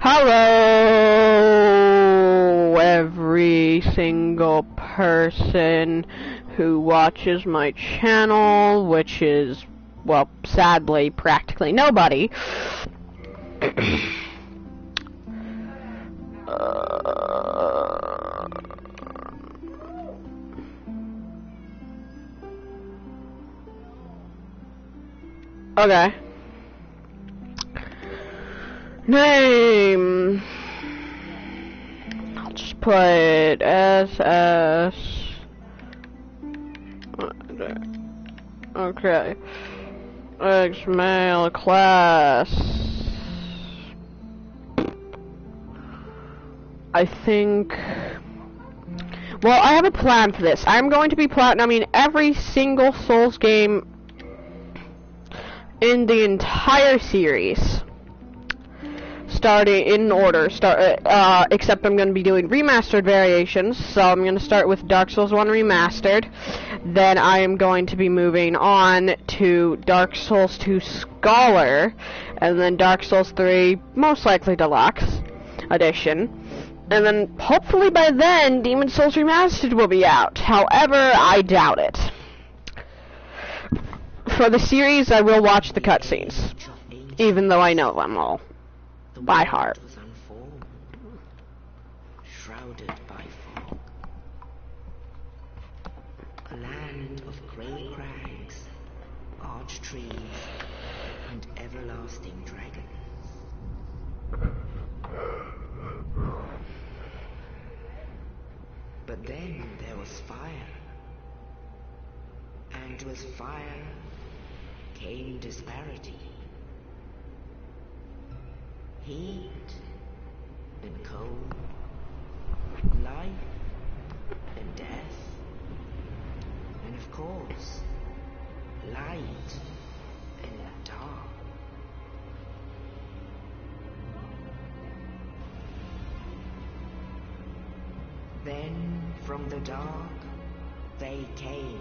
Hello, every single person who watches my channel, which is, well, sadly, practically nobody. Okay. Name. I'll just put SS. Okay. X male class. I think. Well, I have a plan for this. I'm going to be platinuming every single Souls game in the entire series. Starting in order, except I'm going to be doing remastered variations, so I'm going to start with Dark Souls 1 Remastered, then I am going to be moving on to Dark Souls 2 Scholar, and then Dark Souls 3, most likely Deluxe Edition, and then hopefully by then, Demon Souls Remastered will be out. However, I doubt it. For the series, I will watch the cutscenes, even though I know them all by heart. Was unformed, shrouded by fog. A land of grey crags, arch trees, and everlasting dragons. But then there was fire, and with fire came disparity. Heat and cold, life and death, and of course, light and dark. Then from the dark they came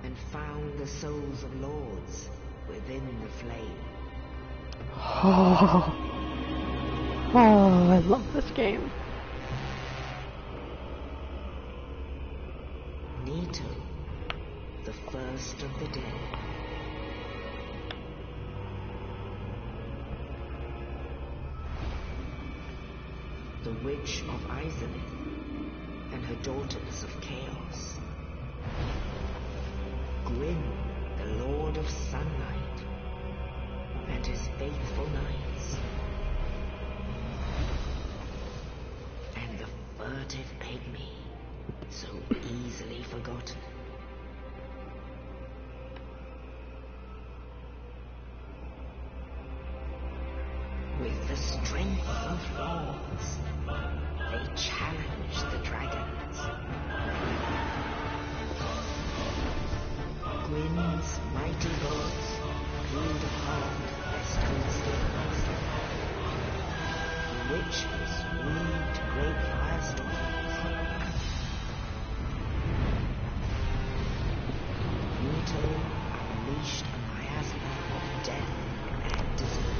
and found the souls of lords within the flame. Oh, I love this game. Nito, the first of the dead. The Witch of Izalith and her daughters of Chaos. Gwyn, the Lord of Sunlight, and his faithful knights, and the furtive pygmy, so easily forgotten. With the strength of lords, they challenged the dragons. Gwyn's mighty lords peeled apart their stone steeds. The witches weaved great firestorms. Nito unleashed a miasma of death and disease.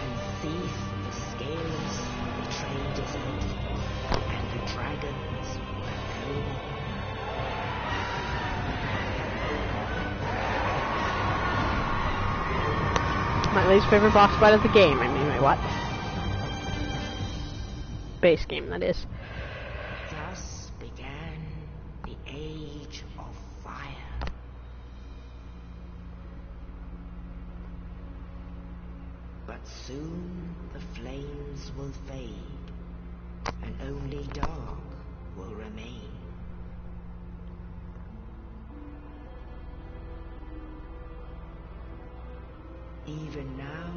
And Thief the Scaleless betrayed his oath, and the dragons were no more. My least favorite boss fight of the game. I mean, wait, what? Base game, that is. Thus began the Age of Fire. But soon the flames will fade, and only dark will remain. Even now,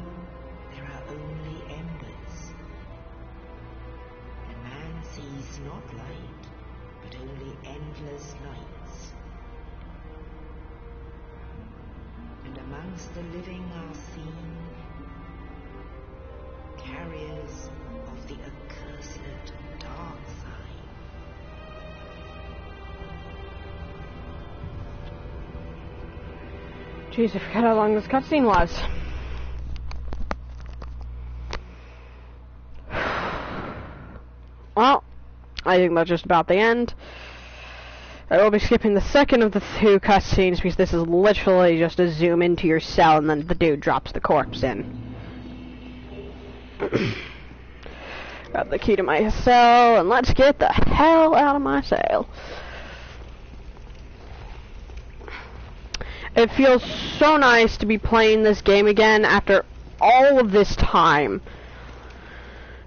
there are only embers. And man sees not light, but only endless nights. And amongst the living are seen carriers of the accursed dark side. Jeez, I forgot how long this cutscene was. Well, I think that's just about the end. I will be skipping the second of the 2 cutscenes because this is literally just a zoom into your cell and then the dude drops the corpse in. Got the key to my cell and let's get the hell out of my cell. It feels so nice to be playing this game again after all of this time.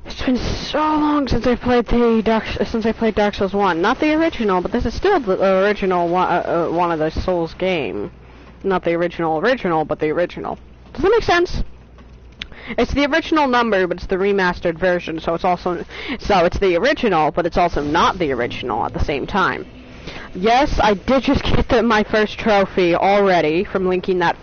It's been so long since I played Dark Souls 1. Not the original, but this is still the original one of the Souls game. Not the original, but the original. Does that make sense? It's the original number, but it's the remastered version, so it's the original, but it's also not the original at the same time. Yes, I did just get my first trophy already from doing that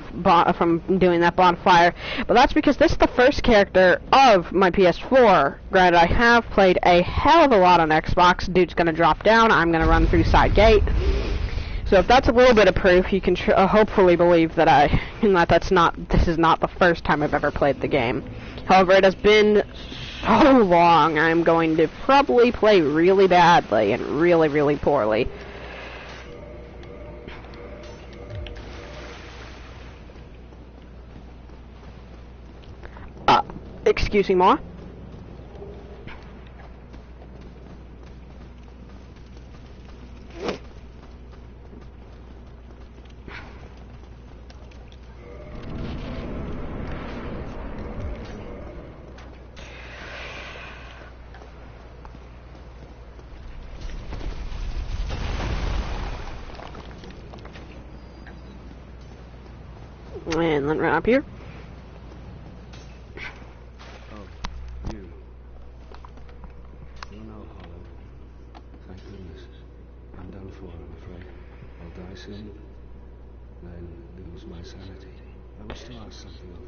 bonfire, but that's because this is the first character of my PS4. Granted, I have played a hell of a lot on Xbox. Dude's gonna drop down. I'm gonna run through side gate. So if that's a little bit of proof, you can hopefully believe that this is not the first time I've ever played the game. However, it has been so long. I'm going to probably play really badly and really, really poorly. Excuse me, more. And then right up here. Soon, then lose my sanity. I wish to ask something of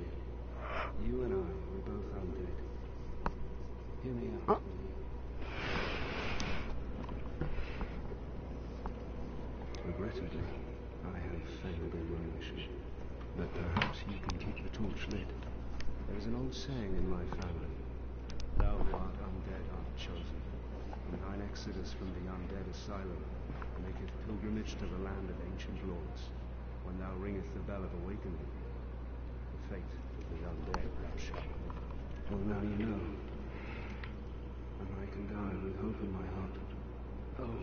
you. You and I, we're both undead. Hear me out. Regrettably, I have failed in my mission, but perhaps you can keep the torch lit. There is an old saying in my family: "Thou who art undead art chosen." And thine exodus from the undead asylum maketh pilgrimage to the land of ancient lords, when thou ringest the bell of awakening. The fate of the undead thou shalt. Well, now you know. And I can die with hope in my heart. Oh,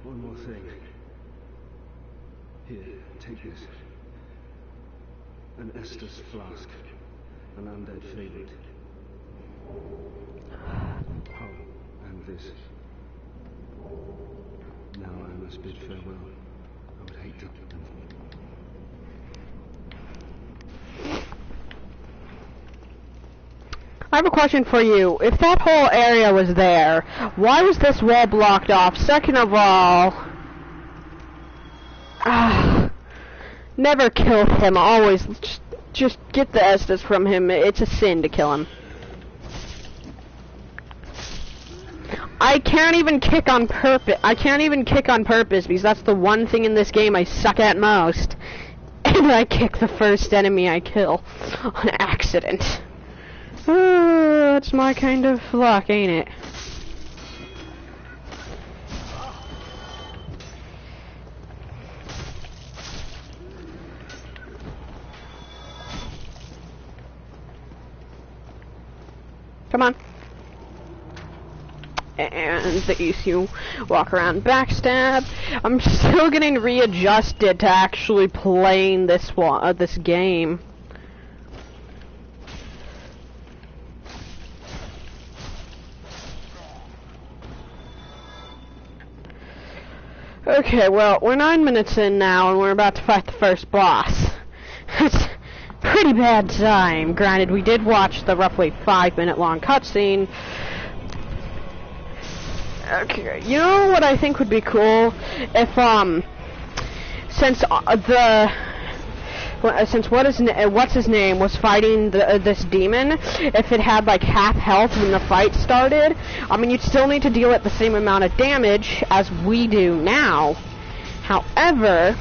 one more thing. Here, take this. An Estus flask. An undead favorite. Oh, and this. Now I must bid farewell. I would hate to. I have a question for you. If that whole area was there, why was this wall blocked off? Second of all, never kill him. Always just get the Estus from him. It's a sin to kill him. I can't even kick on purpose. Because that's the one thing in this game I suck at most. And I kick the first enemy I kill on accident. That's my kind of luck, ain't it? Come on. And these you walk around backstab. I'm still getting readjusted to actually playing this game. Okay, well, we're 9 minutes in now, and we're about to fight the first boss. It's pretty bad time. Granted, we did watch the roughly 5-minute long cutscene. Okay, you know what I think would be cool? If, since what's his name was fighting this demon, if it had like half health when the fight started, I mean, you'd still need to deal with the same amount of damage as we do now. However,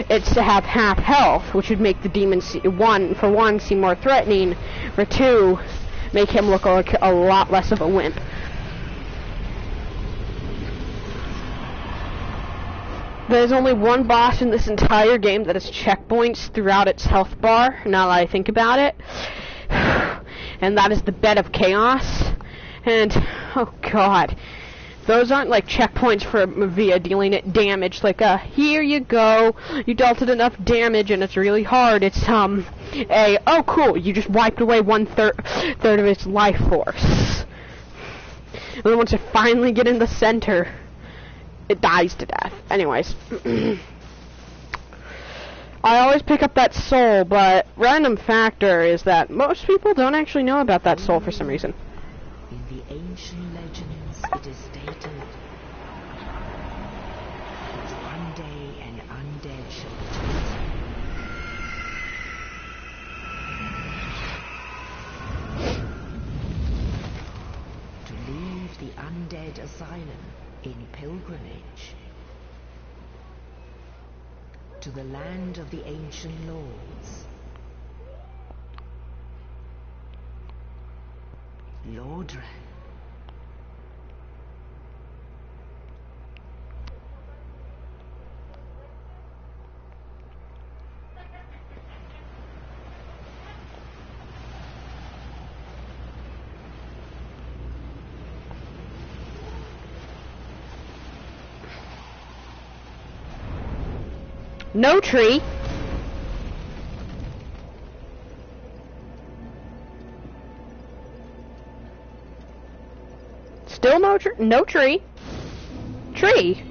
it's to have half health, which would make the demon for one seem more threatening, for two make him look like a lot less of a wimp. There's only one boss in this entire game that has checkpoints throughout its health bar, now that I think about it. And that is the Bed of Chaos. And, oh god, those aren't like checkpoints for via dealing it damage, like here you go, you dealt it enough damage and it's really hard. It's oh cool, you just wiped away third of its life force. And then once you finally get in the center, it dies to death. Anyways. I always pick up that soul, but random factor is that most people don't actually know about that soul for some reason. In the ancient legends, it is stated that one day an undead shall return. To leave the undead asylum in pilgrimage to the land of the ancient lords. Lordran. No tree. Still no tree. Tree.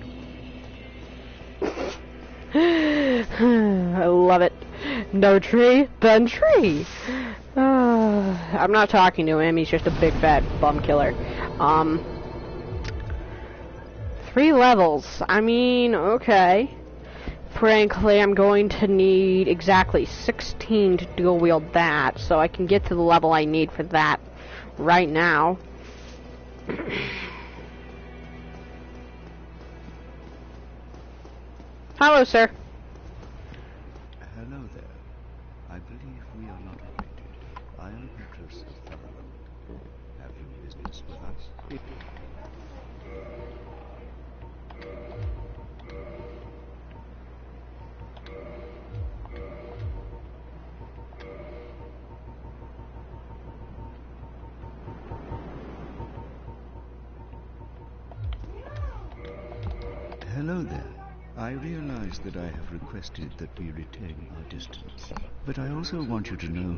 I love it. No tree, then tree. I'm not talking to him. He's just a big fat bum killer. 3 levels. I mean, okay. Frankly, I'm going to need exactly 16 to dual wield that, so I can get to the level I need for that right now. Hello, sir. Hello there. I believe we are not acquainted. I am Petrus of Thurlow. Have you business with us? Hello there. I realize that I have requested that we retain our distance, but I also want you to know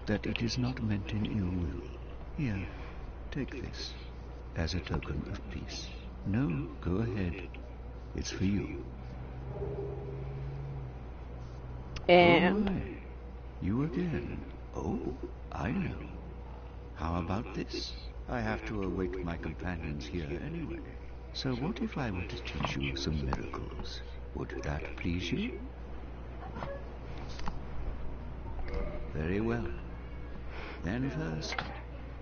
that it is not meant in ill will. Here, take this, as a token of peace. No, go ahead. It's for you. And... Oh, you again. Oh, I know. How about this? I have to await my companions here anyway. So what if I were to teach you some miracles? Would that please you? Very well. Then first,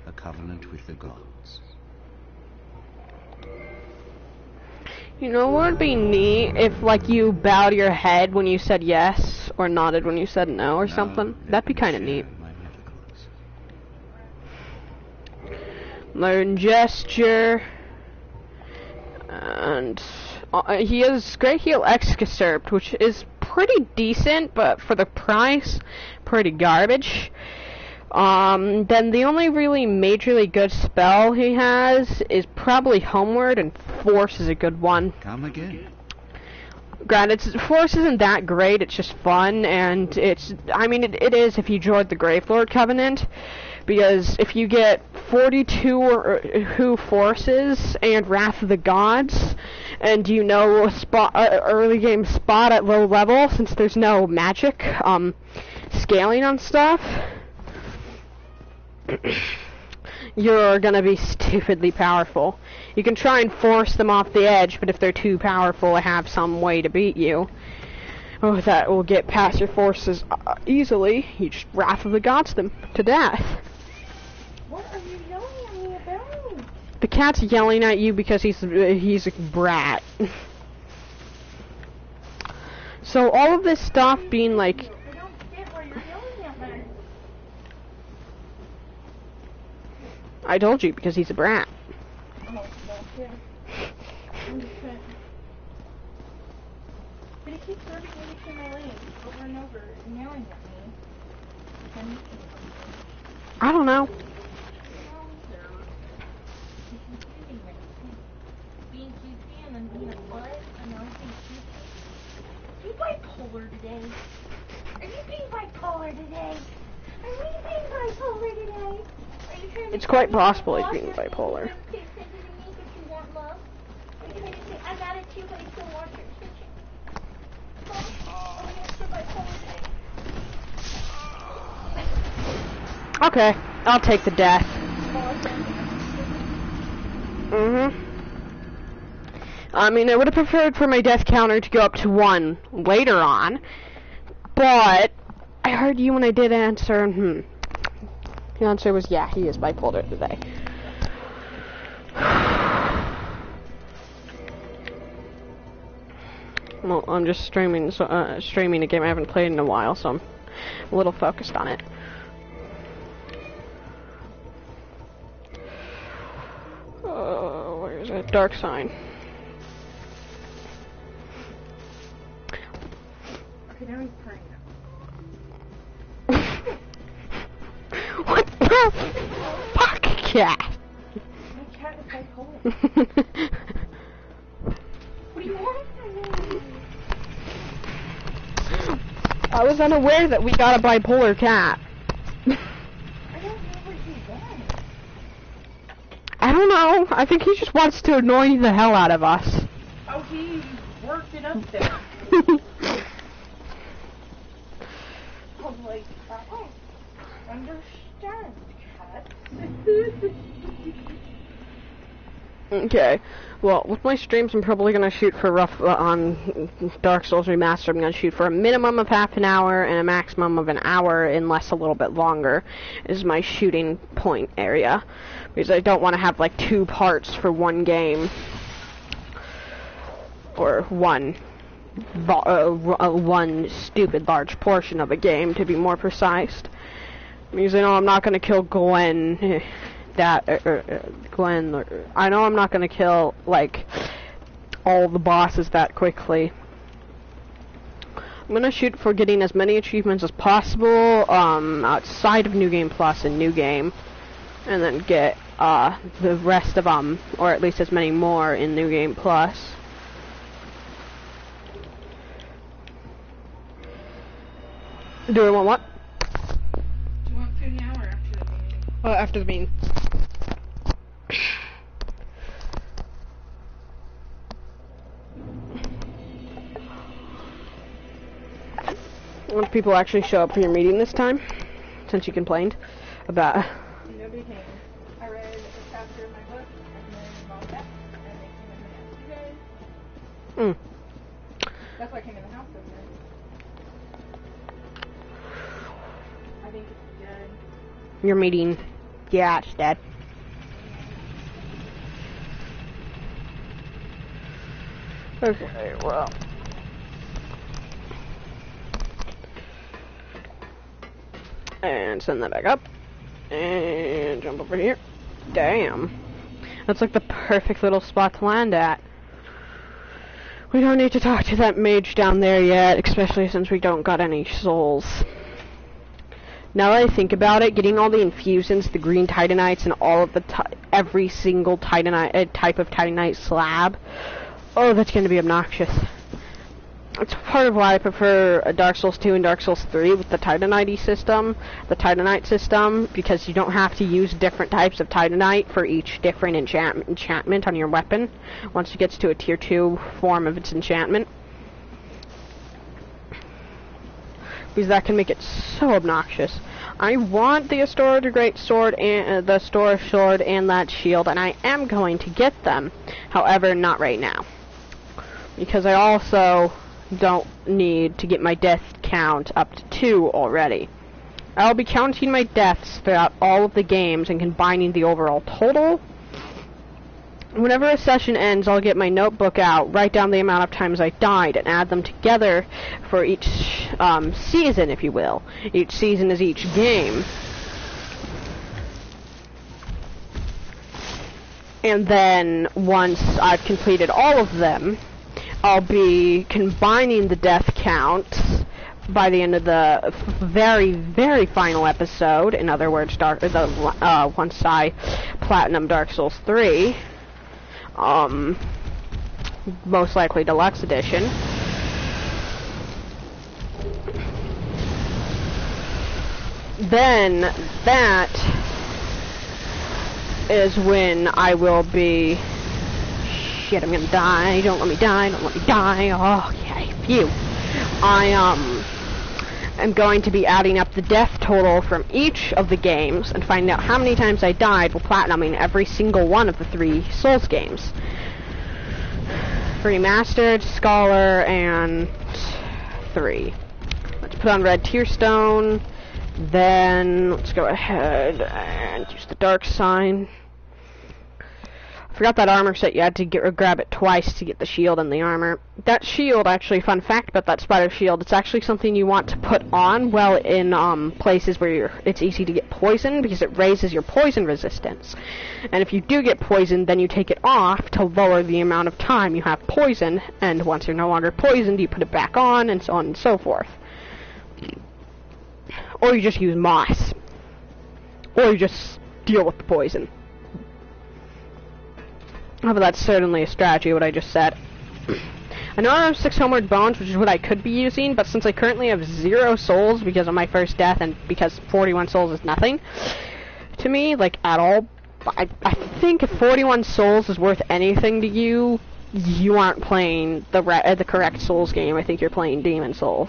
a covenant with the gods. You know what would be neat if, like, you bowed your head when you said yes, or nodded when you said no, or something? That'd be kind of neat. Learn gesture. And he has Great Heal Excerpt, which is pretty decent, but for the price, pretty garbage. Then the only really majorly good spell he has is probably Homeward, and Force is a good one. Come again. Granted, Force isn't that great, it's just fun, and I mean, it is if you join the Gravelord Covenant, because if you get 42 Forces and Wrath of the Gods, and you know early game spot at low level, since there's no magic, scaling on stuff, you're gonna be stupidly powerful. You can try and force them off the edge, but if they're too powerful, I have some way to beat you. Oh, that will get past your forces easily. You just Wrath of the Gods them to death. What are you yelling at me about? The cat's yelling at you because he's a brat. So all of this stuff being like, I don't get why you're yelling at me. I told you, because he's a brat. Oh, don't care. I'm just trying. But he keeps rubbing into my legs over and over and yelling at me. I'm missing something. I don't know. Being cutesy and then being a butt and now being cutesy. Are you bipolar today? Are you being bipolar today? Are you being bipolar today? Are you trying to It's quite tell me possible he's I'm being lost and bipolar. you don't pay attention to me but you want love? Are you trying to say I'm mad at you but I still want your attention? Huh? Oh, yes, you're bipolar today. Okay, I'll take the death. I mean, I would have preferred for my death counter to go up to 1 later on, but I heard you when I did answer, The answer was, yeah, he is bipolar today. Well, I'm just streaming a game I haven't played in a while, so I'm a little focused on it. Where is it? Dark Sign. Okay, now he's purring What the fuck, cat? My cat is bipolar. What do you want from me? I was unaware that we got a bipolar cat. I don't know what he wants. I don't know. I think he just wants to annoy the hell out of us. Oh, he worked it up there. I was like, oh, understand, cat. Okay. Well, with my streams, I'm probably gonna shoot for on Dark Souls Remastered. I'm gonna shoot for a minimum of half an hour and a maximum of an hour, unless a little bit longer, is my shooting point area, because I don't want to have like 2 parts for one game, or one stupid large portion of a game, to be more precise. Because I know I'm not gonna kill Gwen. Gwen, I know I'm not gonna kill, like, all the bosses that quickly. I'm gonna shoot for getting as many achievements as possible, outside of New Game Plus and New Game, and then get, the rest of them, or at least as many more in New Game Plus. Do I want what? Do you want food now or after the meeting? After the meeting. Once people actually show up for your meeting this time, since you complained about... Nobody came. I read a chapter in my book, and then mom left, and they came in the next 2 days. That's why I came in the house so good. I think it's dead. Your meeting. Yeah, it's dead. Okay, well... And send that back up. And jump over here. Damn. That's like the perfect little spot to land at. We don't need to talk to that mage down there yet, especially since we don't got any souls. Now that I think about it, getting all the infusions, the green titanites, and all of the every single titanite type of titanite slab, oh, that's going to be obnoxious. It's part of why I prefer Dark Souls 2 and Dark Souls 3 with the Titanite system, because you don't have to use different types of Titanite for each different enchantment on your weapon, once it gets to a tier 2 form of its enchantment. Because that can make it so obnoxious. I want the Astora Great Sword and the Astora Sword and that shield, and I am going to get them. However, not right now. Because I also don't need to get my death count up to 2 already. I'll be counting my deaths throughout all of the games and combining the overall total, Whenever a session ends, I'll get my notebook out, write down the amount of times I died, and add them together for each season, if you will. Each season is each game. And then, once I've completed all of them, I'll be combining the death counts by the end of the very, very final episode. In other words, once I platinum Dark Souls 3. Most likely Deluxe Edition. Then that is when I will be... Shit, I'm gonna die. Don't let me die. Don't let me die. Oh, yay. Phew. I'm going to be adding up the death total from each of the games and finding out how many times I died while platinuming every single one of the 3 Souls games. Remastered, Scholar, and 3. Let's put on Red Tearstone. Then let's go ahead and use the Dark Sign. I forgot that armor set, you had to grab it twice to get the shield and the armor. That shield, actually, fun fact about that spider shield, it's actually something you want to put on well in places where it's easy to get poisoned, because it raises your poison resistance. And if you do get poisoned, then you take it off to lower the amount of time you have poison, and once you're no longer poisoned, you put it back on, and so on and so forth. Or you just use moss. Or you just deal with the poison. Oh, but that's certainly a strategy, what I just said. I know I have 6 Homeward Bones, which is what I could be using, but since I currently have 0 souls because of my first death, and because 41 souls is nothing to me, like, at all, I think if 41 souls is worth anything to you, you aren't playing the correct Souls game. I think you're playing Demon Souls.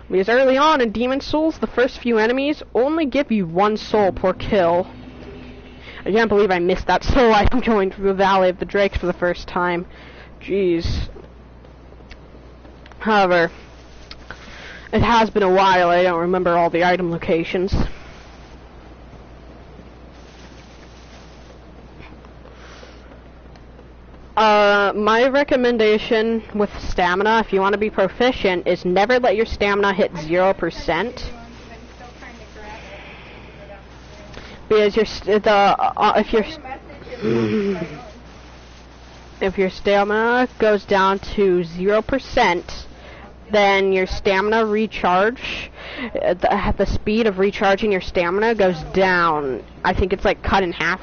Because early on in Demon Souls, the first few enemies only give you 1 soul per kill. I can't believe I missed that soul item going through the Valley of the Drakes for the first time. Jeez. However, it has been a while. I don't remember all the item locations. My recommendation with stamina, if you want to be proficient, is never let your stamina hit 0%. Because if your stamina goes down to 0%, then your stamina recharge, the speed of recharging your stamina goes down. I think it's like cut in half.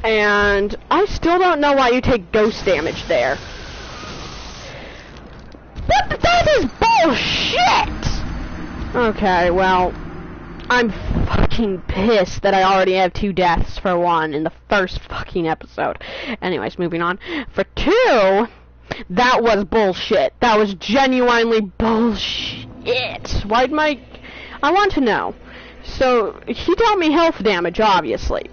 And I still don't know why you take ghost damage there. That is bullshit! Okay, well, I'm fucking pissed that I already have 2 deaths for 1 in the first fucking episode. Anyways, moving on. For 2, that was bullshit. That was genuinely bullshit. Why'd I want to know. So, he dealt me health damage, obviously.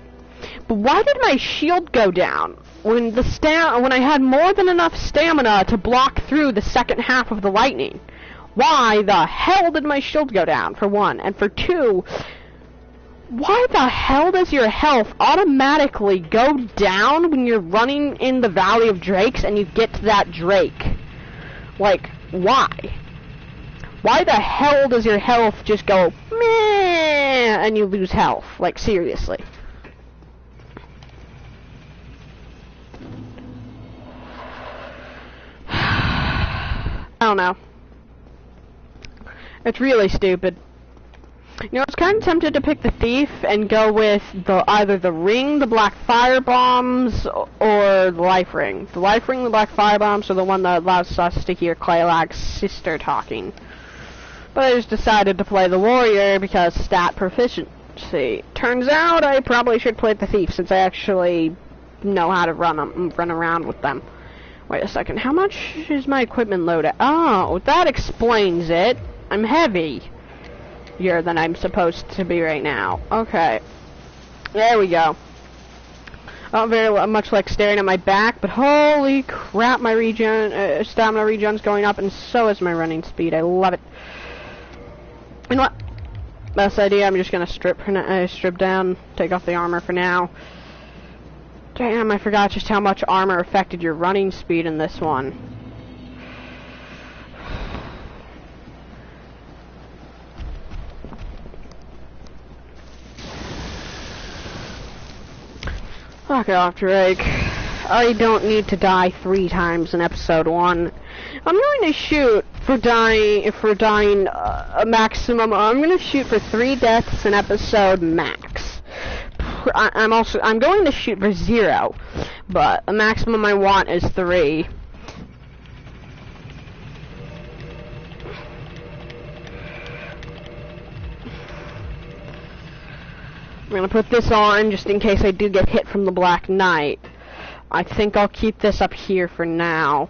But why did my shield go down when I had more than enough stamina to block through the second half of the lightning? Why the hell did my shield go down, for 1? And for 2, why the hell does your health automatically go down when you're running in the Valley of Drakes and you get to that Drake? Like, why? Why the hell does your health just go meh and you lose health? Like, seriously. I don't know. It's really stupid. You know, I was kind of tempted to pick the Thief and go with either the Ring, the Black Fire Bombs, or the Life Ring. The Life Ring, the Black Fire Bombs are the one that allows us to hear Claylag's sister talking. But I just decided to play the Warrior because stat proficiency. Turns out I probably should play the Thief since I actually know how to run around with them. Wait a second, how much is my equipment load at? Oh, that explains it. I'm heavier than I'm supposed to be right now. Okay. There we go. I don't very much like staring at my back, but holy crap, my stamina regen's going up, and so is my running speed. I love it. You know what? Best idea, I'm just gonna strip down, take off the armor for now. Damn, I forgot just how much armor affected your running speed in this one. Fuck off, Drake. I don't need to die 3 times in episode 1. I'm going to shoot for dying a maximum. I'm going to shoot for 3 deaths in episode max. I'm going to shoot for 0, but the maximum I want is 3. I'm gonna put this on just in case I do get hit from the Black Knight. I think I'll keep this up here for now.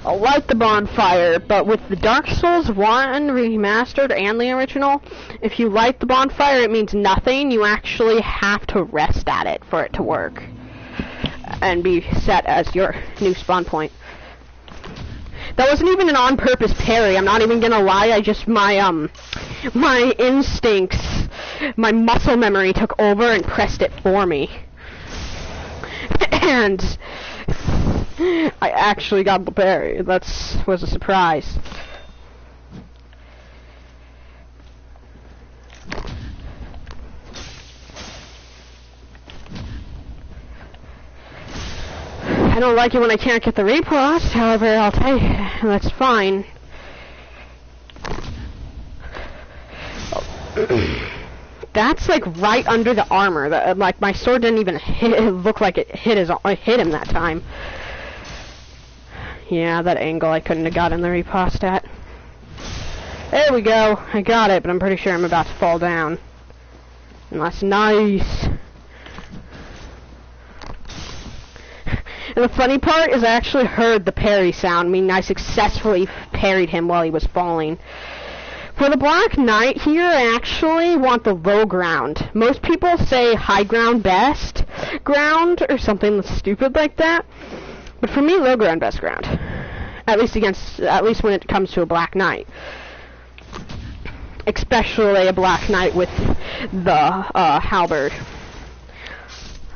I'll light the bonfire, but with the Dark Souls 1 remastered and the original, if you light the bonfire, it means nothing. You actually have to rest at it for it to work and be set as your new spawn point. That wasn't even an on-purpose parry. I'm not even gonna lie. I just my instincts, my muscle memory took over and pressed it for me, and I actually got the parry. That was a surprise. I don't like it when I can't get the repost, however, I'll take it. That's fine. That's like right under the armor. Like my sword didn't even look like it hit him that time. Yeah, that angle I couldn't have gotten the repost at. There we go. I got it, but I'm pretty sure I'm about to fall down. And that's nice. And the funny part is I actually heard the parry sound, meaning I successfully parried him while he was falling. For the Black Knight here, I actually want the low ground. Most people say high ground, best ground, or something stupid like that. But for me, low ground, best ground. At least when it comes to a Black Knight. Especially a Black Knight with the halberd.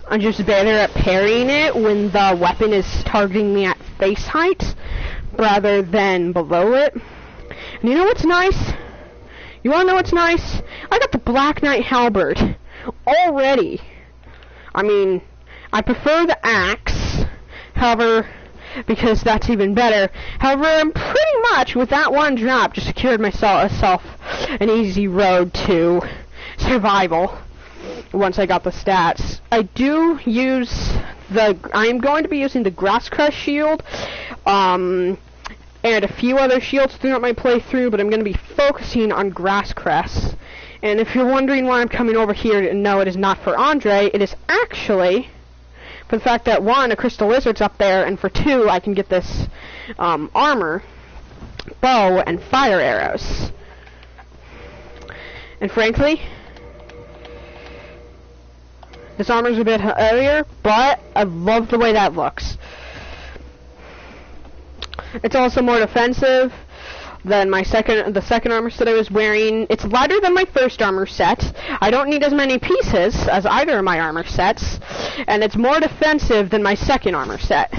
I'm just better at parrying it when the weapon is targeting me at face height rather than below it. And you know what's nice? You wanna know what's nice? I got the Black Knight halberd already. I mean, I prefer the axe, however, because that's even better. However, I'm pretty much, with that one drop, just secured myself an easy road to survival. Once I got the stats, I am going to be using the Grass Crush shield, and a few other shields throughout my playthrough, but I'm going to be focusing on Grass Crest. And if you're wondering why I'm coming over here, no, it is not for Andre, it is actually for the fact that 1, a crystal lizard's up there, and for 2, I can get this armor, bow, and fire arrows. And frankly, this armor's a bit heavier, but I love the way that looks. It's also more defensive than the second armor set I was wearing. It's lighter than my first armor set. I don't need as many pieces as either of my armor sets, and it's more defensive than my second armor set.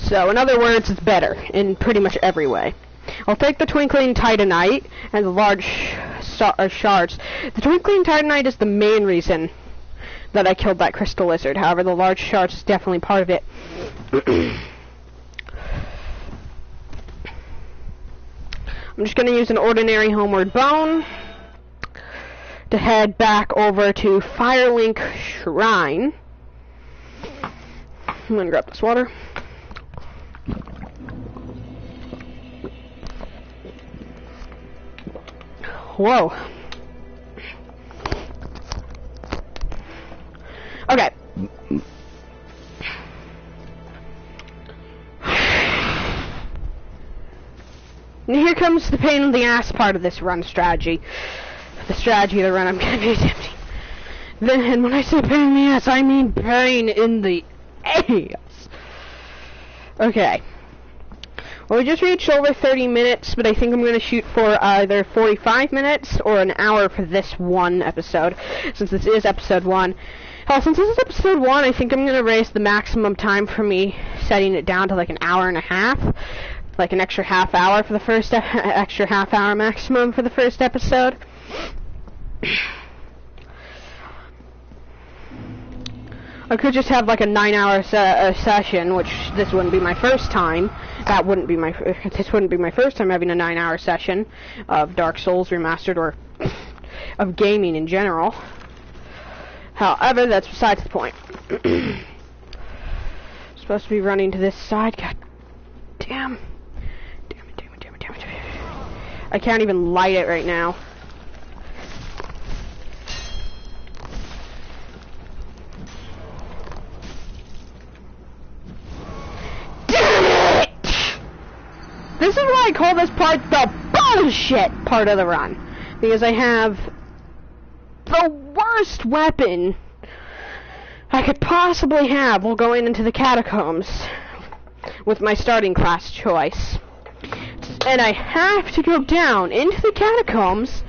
So, in other words, it's better in pretty much every way. I'll take the Twinkling Titanite and the large shards. The Twinkling Titanite is the main reason that I killed that crystal lizard. However, the large shards is definitely part of it. I'm just going to use an ordinary homeward bone to head back over to Firelink Shrine. I'm going to grab this water. Whoa. Okay. And here comes the pain in the ass part of this run strategy. The strategy of the run I'm gonna be attempting. Then, when I say pain in the ass, I mean pain in the ass. Okay. Well, we just reached over 30 minutes, but I think I'm going to shoot for either 45 minutes or an hour for this one episode, since this is episode 1. Hell, since this is episode 1, I think I'm going to raise the maximum time for me, setting it down to like an hour and a half. Like an extra half hour for the first, extra half hour maximum for the first episode. I could just have like a 9-hour session, which this wouldn't be my first time. This wouldn't be my first time having a 9-hour session of Dark Souls Remastered or of gaming in general. However, that's besides the point. Supposed to be running to this side. God damn. Damn it. I can't even light it right now. This is why I call this part the bullshit part of the run. Because I have the worst weapon I could possibly have while going into the catacombs with my starting class choice. And I have to go down into the catacombs,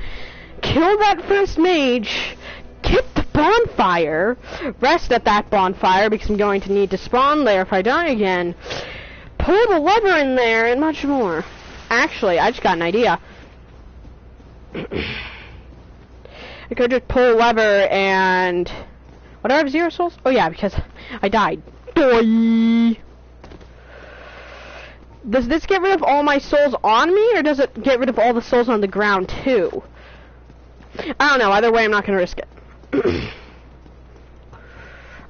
kill that first mage, get the bonfire, rest at that bonfire because I'm going to need to spawn there if I die again, pull the lever in there, and much more. Actually, I just got an idea. I could just pull a lever and... What, do I have 0 souls? Oh yeah, because I died. Doy! Does this get rid of all my souls on me, or does it get rid of all the souls on the ground too? I don't know, either way I'm not gonna risk it.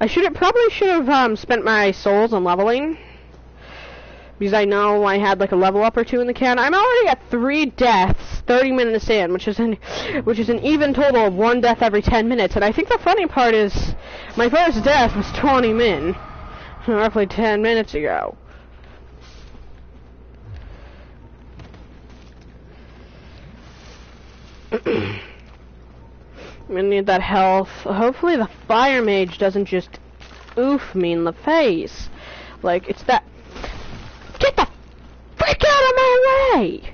I probably should have spent my souls on leveling. Because I know I had like a level up or 2 in the can. I'm already at 3 deaths 30 minutes in, which is an even total of 1 death every 10 minutes. And I think the funny part is my first death was 20 min, roughly 10 minutes ago. I'm gonna need that health. Hopefully the fire mage doesn't just oof me in the face. Like, it's that... Get the frick out of my way!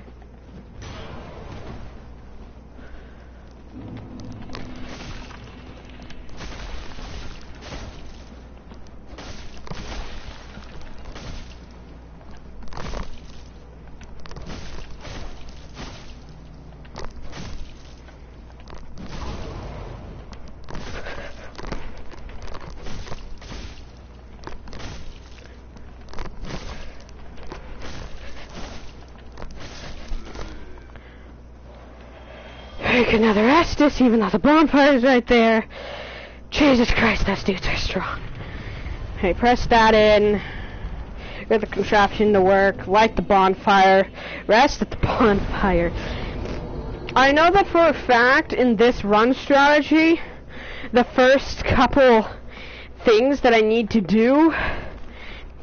Take another Estus, even though the bonfire's right there. Jesus Christ, those dudes are strong. Hey, press that in. Get the contraption to work. Light the bonfire. Rest at the bonfire. I know that for a fact in this run strategy, the first couple things that I need to do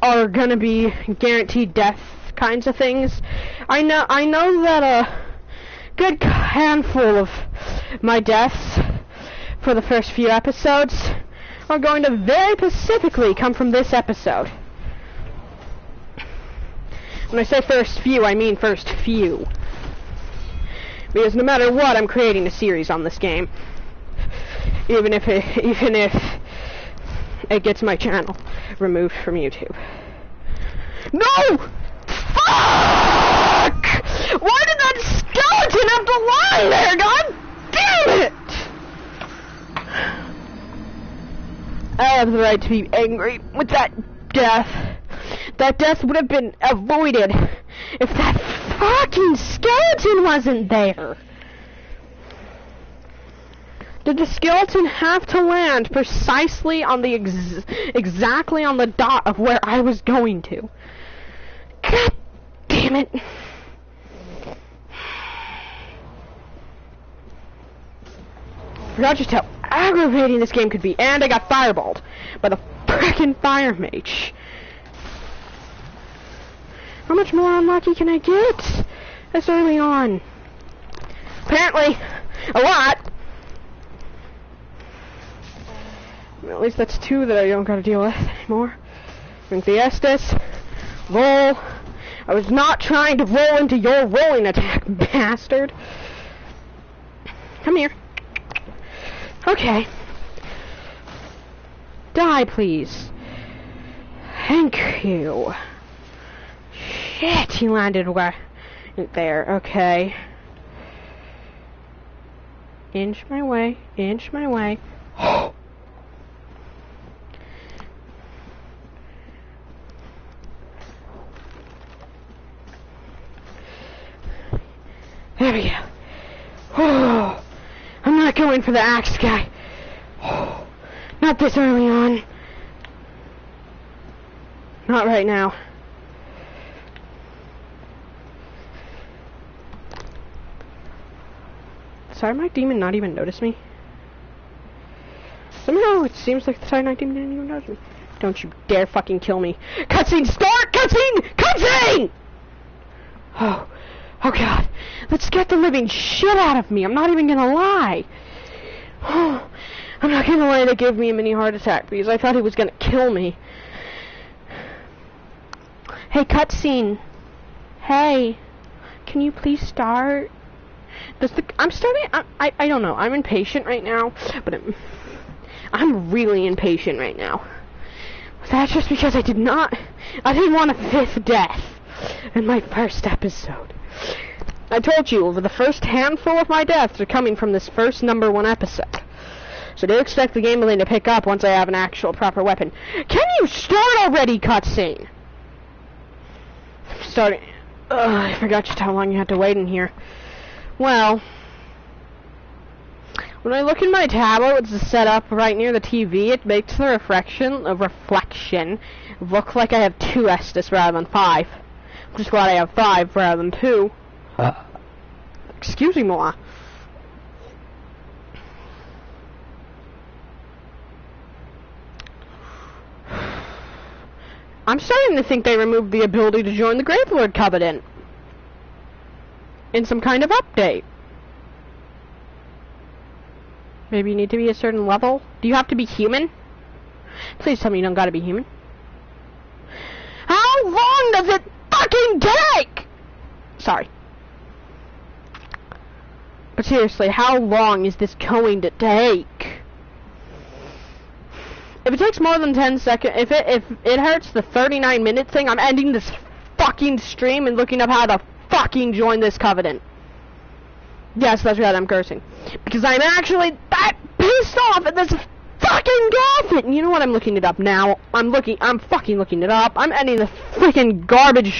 are gonna be guaranteed death kinds of things. I know that a good handful of my deaths for the first few episodes are going to very specifically come from this episode. When I say first few, I mean first few. Because no matter what, I'm creating a series on this game. Even if it gets my channel removed from YouTube. No! Fuck! Why did that skeleton have to lie there? God damn it! I have the right to be angry with that death. That death would have been avoided if that fucking skeleton wasn't there. Did the skeleton have to land precisely on the exactly on the dot of where I was going to? God damn it. Forgot just how aggravating this game could be, and I got fireballed by the frickin' fire mage. How much more unlucky can I get? this early on. Apparently, a lot. Well, at least that's 2 that I don't gotta deal with anymore. Drink the Estes. Roll. I was not trying to roll into your rolling attack, bastard. Come here. Okay. Die, please. Thank you. Shit, he landed right there. Okay. Inch my way. Inch my way. There we go. Oh, I'm not going for the axe guy. Oh, not this early on. Not right now. Sorry, my demon not even notice me. Somehow it seems like the Side Night Demon didn't even notice me. Don't you dare fucking kill me. Cutscene start! Cutscene! Cutscene! Oh god. Let's get the living shit out of me. I'm not even gonna lie. I'm not gonna lie, they gave me a mini heart attack because I thought he was gonna kill me. Hey, cutscene. Hey. Can you please start? I don't know. I'm impatient right now, but I'm really impatient right now. That's just because I didn't want a 5th death in my first episode. I told you, over the first handful of my deaths are coming from this first #1 episode. So do expect the gameplay to pick up once I have an actual proper weapon. Can you start already, cutscene? Starting. I forgot just how long you had to wait in here. Well, when I look in my tablet, it's set up right near the TV. It makes the reflection look like I have 2 Estus rather than 5. I'm just glad I have 5 rather than 2. Excuse me, moi. I'm starting to think they removed the ability to join the Gravelord Covenant in some kind of update. Maybe you need to be a certain level? Do you have to be human? Please tell me you don't gotta be human. How long does it fucking take? Sorry. But seriously, how long is this going to take? If it takes more than 10 seconds, if it hurts the 39-minute thing, I'm ending this fucking stream and looking up how to fucking join this covenant. Yes, that's right, I'm cursing. Because I'm actually that pissed off at this fucking covenant. You know what, I'm looking it up now. I'm fucking looking it up. I'm ending the freaking garbage